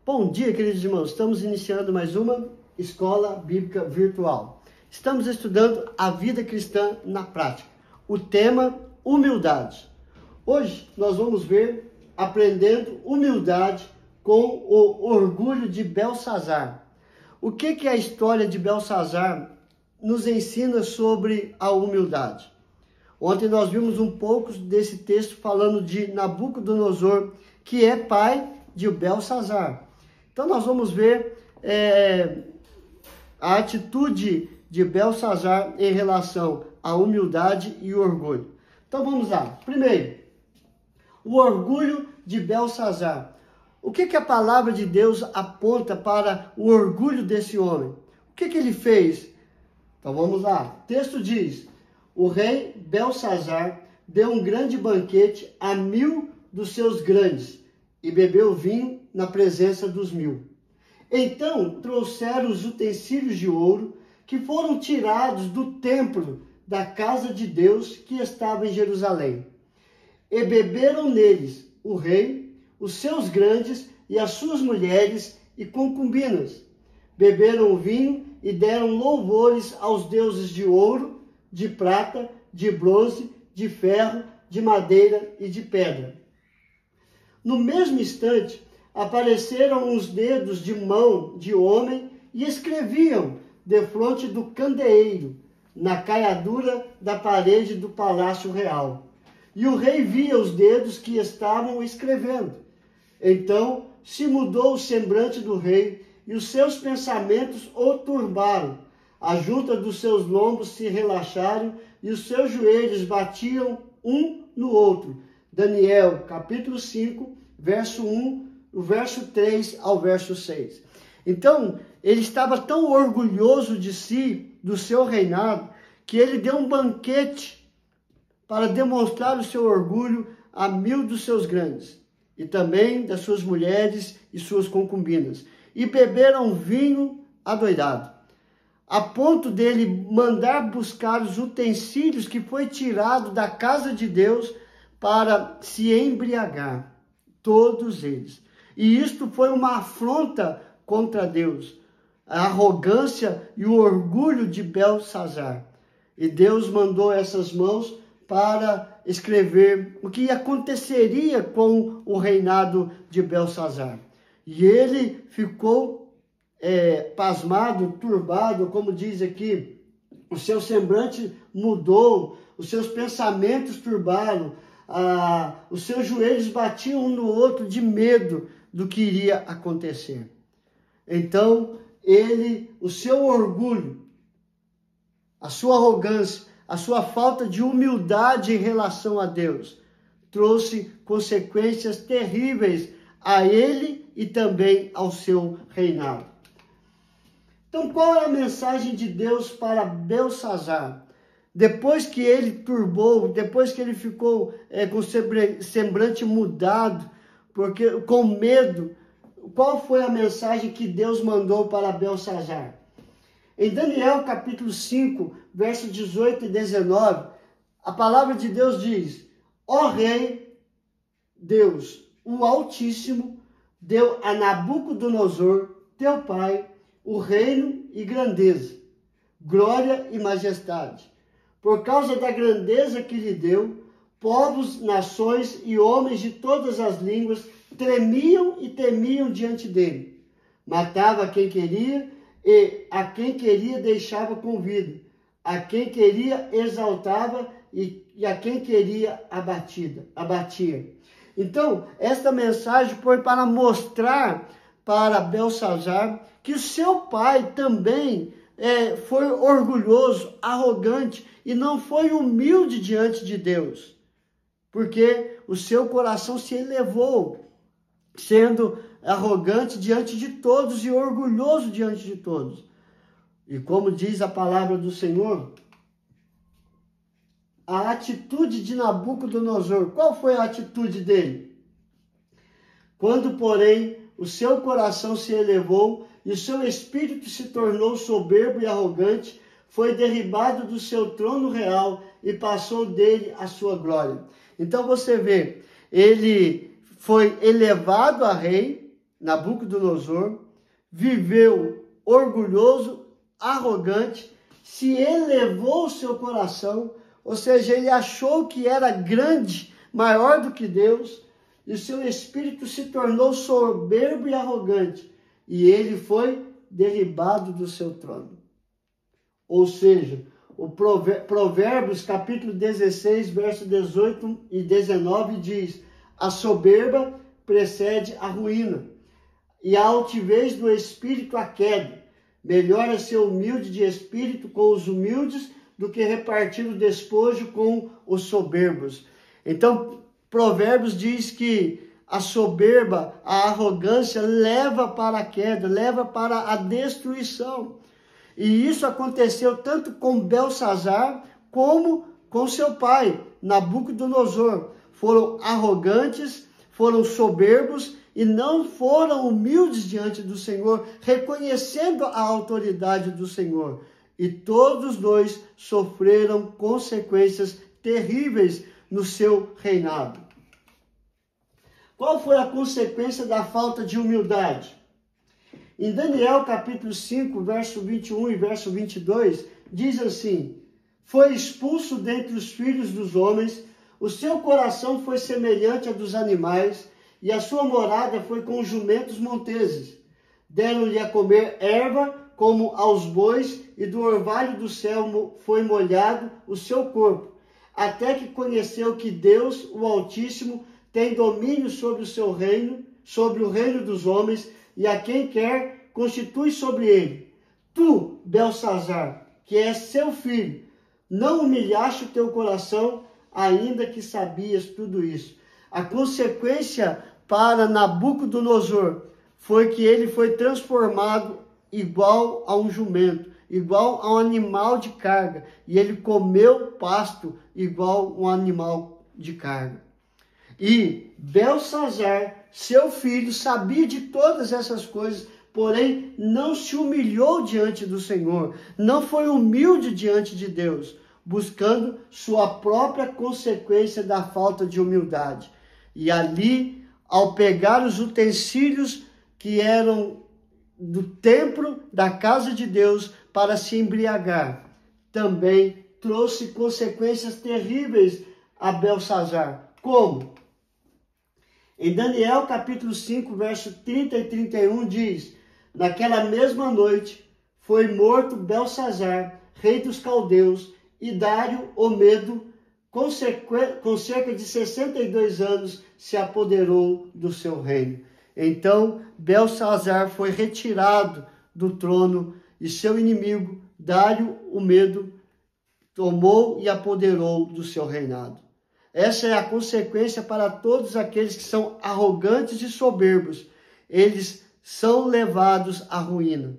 Bom dia, queridos irmãos. Estamos iniciando mais uma Escola Bíblica Virtual. Estamos estudando a vida cristã na prática. O tema, humildade. Hoje nós vamos ver aprendendo humildade com o orgulho de Belsazar. O que a história de Belsazar nos ensina sobre a humildade? Ontem nós vimos um pouco desse texto falando de Nabucodonosor, que é pai de Belsazar. Então nós vamos ver a atitude de Belsazar em relação à humildade e orgulho. Então vamos lá. Primeiro, o orgulho de Belsazar. O que a palavra de Deus aponta para o orgulho desse homem? O que ele fez? Então vamos lá. O texto diz: o rei Belsazar deu um grande banquete a 1000 dos seus grandes e bebeu vinho na presença dos 1000. Então trouxeram os utensílios de ouro que foram tirados do templo da casa de Deus que estava em Jerusalém. E beberam neles o rei, os seus grandes e as suas mulheres e concubinas. Beberam o vinho e deram louvores aos deuses de ouro, de prata, de bronze, de ferro, de madeira e de pedra. No mesmo instante, apareceram uns dedos de mão de homem e escreviam defronte do candeeiro, na caiadura da parede do palácio real. E o rei via os dedos que estavam escrevendo. Então se mudou o semblante do rei e os seus pensamentos o turbaram. A junta dos seus lombos se relaxaram e os seus joelhos batiam um no outro. Daniel, capítulo 5, verso 1, o verso 3 ao verso 6. Então, ele estava tão orgulhoso de si, do seu reinado, que ele deu um banquete para demonstrar o seu orgulho a 1000 dos seus grandes, e também das suas mulheres e suas concubinas. E beberam vinho adoidado, a ponto dele mandar buscar os utensílios que foi tirado da casa de Deus para se embriagar. Todos eles. E isto foi uma afronta contra Deus. A arrogância e o orgulho de Belsazar. E Deus mandou essas mãos para escrever o que aconteceria com o reinado de Belsazar. E ele ficou pasmado, turbado, como diz aqui. O seu semblante mudou, os seus pensamentos turbaram, os seus joelhos batiam um no outro de medo do que iria acontecer. Então, o seu orgulho, a sua arrogância, a sua falta de humildade em relação a Deus, trouxe consequências terríveis a ele e também ao seu reinado. Então, qual é a mensagem de Deus para Belsazar? Depois que ele turbou, depois que ele ficou com o semblante mudado, com medo, qual foi a mensagem que Deus mandou para Belsazar? Em Daniel capítulo 5, versos 18 e 19, a palavra de Deus diz: ó rei, Deus, o Altíssimo, deu a Nabucodonosor, teu pai, o reino e grandeza, glória e majestade. Por causa da grandeza que lhe deu, povos, nações e homens de todas as línguas tremiam e temiam diante dele. Matava quem queria e a quem queria deixava com vida. A quem queria exaltava e a quem queria abatia. Então, esta mensagem foi para mostrar para Belsazar que o seu pai também foi orgulhoso, arrogante e não foi humilde diante de Deus, porque o seu coração se elevou, sendo arrogante diante de todos e orgulhoso diante de todos. E como diz a palavra do Senhor, a atitude de Nabucodonosor, qual foi a atitude dele? Quando, porém, o seu coração se elevou e o seu espírito se tornou soberbo e arrogante, foi derribado do seu trono real e passou dele a sua glória. Então você vê, ele foi elevado a rei, Nabucodonosor, viveu orgulhoso, arrogante, se elevou o seu coração, ou seja, ele achou que era grande, maior do que Deus, e o seu espírito se tornou soberbo e arrogante, e ele foi derribado do seu trono. Ou seja, o Provérbios capítulo 16, verso 18 e 19 diz: a soberba precede a ruína, e a altivez do espírito a queda. Melhor é ser humilde de espírito com os humildes do que repartir o despojo com os soberbos. Então, Provérbios diz que a soberba, a arrogância leva para a queda, leva para a destruição. E isso aconteceu tanto com Belsazar como com seu pai, Nabucodonosor. Foram arrogantes, foram soberbos e não foram humildes diante do Senhor, reconhecendo a autoridade do Senhor. E todos os dois sofreram consequências terríveis no seu reinado. Qual foi a consequência da falta de humildade? Em Daniel capítulo 5, verso 21 e verso 22, diz assim: foi expulso dentre os filhos dos homens, o seu coração foi semelhante a dos animais, e a sua morada foi com jumentos monteses. Deram-lhe a comer erva como aos bois, e do orvalho do céu foi molhado o seu corpo, até que conheceu que Deus, o Altíssimo, tem domínio sobre o seu reino, sobre o reino dos homens, e a quem quer constitui sobre ele. Tu, Belsazar, que és seu filho, não humilhaste o teu coração, ainda que sabias tudo isso. A consequência para Nabucodonosor foi que ele foi transformado igual a um jumento, igual a um animal de carga, e ele comeu pasto igual um animal de carga. E Belsazar, seu filho, sabia de todas essas coisas, porém não se humilhou diante do Senhor, não foi humilde diante de Deus, buscando sua própria consequência da falta de humildade. E ali, ao pegar os utensílios que eram do templo da casa de Deus para se embriagar, também trouxe consequências terríveis a Belsazar. Como? Em Daniel capítulo 5, verso 30 e 31 diz: naquela mesma noite foi morto Belsazar, rei dos caldeus, e Dário, o Medo, com cerca de 62 anos, se apoderou do seu reino. Então, Belsazar foi retirado do trono e seu inimigo, Dário, o Medo, tomou e apoderou do seu reinado. Essa é a consequência para todos aqueles que são arrogantes e soberbos. Eles são levados à ruína.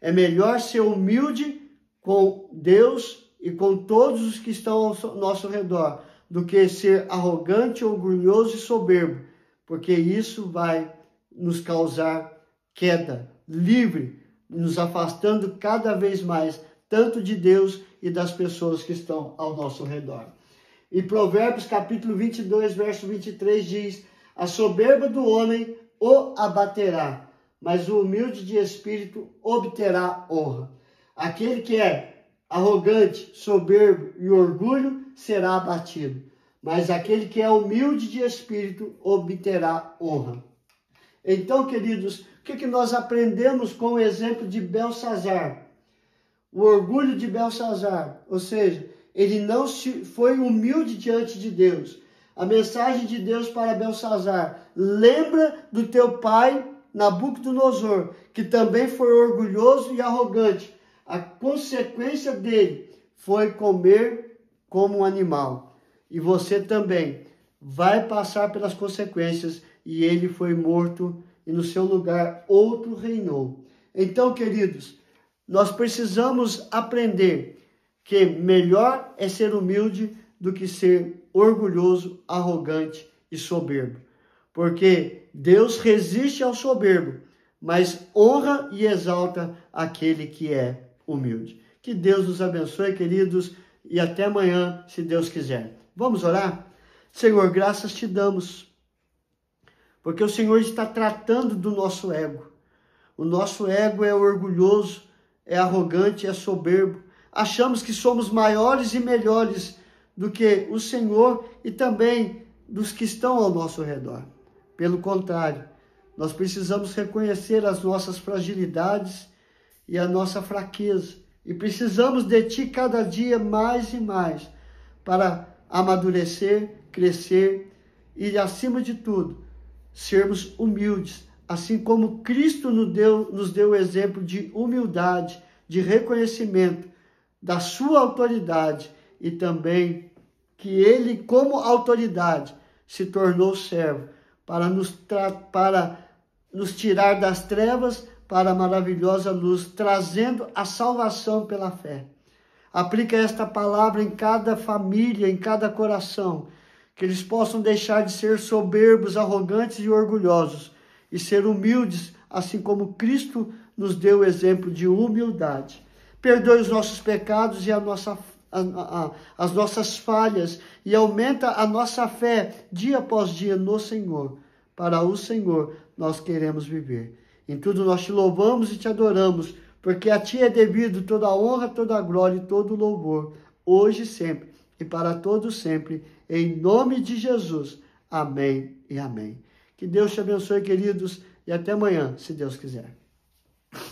É melhor ser humilde com Deus e com todos os que estão ao nosso redor, do que ser arrogante, orgulhoso e soberbo, porque isso vai nos causar queda livre, nos afastando cada vez mais, tanto de Deus e das pessoas que estão ao nosso redor. Em Provérbios capítulo 22, verso 23 diz: a soberba do homem o abaterá, mas o humilde de espírito obterá honra. Aquele que é arrogante, soberbo e orgulho será abatido, mas aquele que é humilde de espírito obterá honra. Então, queridos, o que nós aprendemos com o exemplo de Belsazar? O orgulho de Belsazar, ou seja, ele não foi humilde diante de Deus. A mensagem de Deus para Belsazar: lembra do teu pai Nabucodonosor, que também foi orgulhoso e arrogante. A consequência dele foi comer como um animal. E você também vai passar pelas consequências. E ele foi morto e no seu lugar outro reinou. Então, queridos, nós precisamos aprender que melhor é ser humilde do que ser orgulhoso, arrogante e soberbo. Porque Deus resiste ao soberbo, mas honra e exalta aquele que é humilde. Que Deus nos abençoe, queridos, e até amanhã, se Deus quiser. Vamos orar? Senhor, graças te damos, porque o Senhor está tratando do nosso ego. O nosso ego é orgulhoso, é arrogante, é soberbo. Achamos que somos maiores e melhores do que o Senhor e também dos que estão ao nosso redor. Pelo contrário, nós precisamos reconhecer as nossas fragilidades e a nossa fraqueza. E precisamos de Ti cada dia mais e mais para amadurecer, crescer e, acima de tudo, sermos humildes, assim como Cristo nos deu o exemplo de humildade, de reconhecimento da sua autoridade e também que Ele, como autoridade, se tornou servo para nos tirar das trevas para a maravilhosa luz, trazendo a salvação pela fé. Aplica esta palavra em cada família, em cada coração, que eles possam deixar de ser soberbos, arrogantes e orgulhosos e ser humildes, assim como Cristo nos deu o exemplo de humildade. Perdoe os nossos pecados e as nossas falhas e aumenta a nossa fé dia após dia no Senhor. Para o Senhor nós queremos viver. Em tudo nós te louvamos e te adoramos, porque a Ti é devido toda a honra, toda a glória e todo o louvor, hoje e sempre, e para todos sempre, em nome de Jesus. Amém e amém. Que Deus te abençoe, queridos, e até amanhã, se Deus quiser.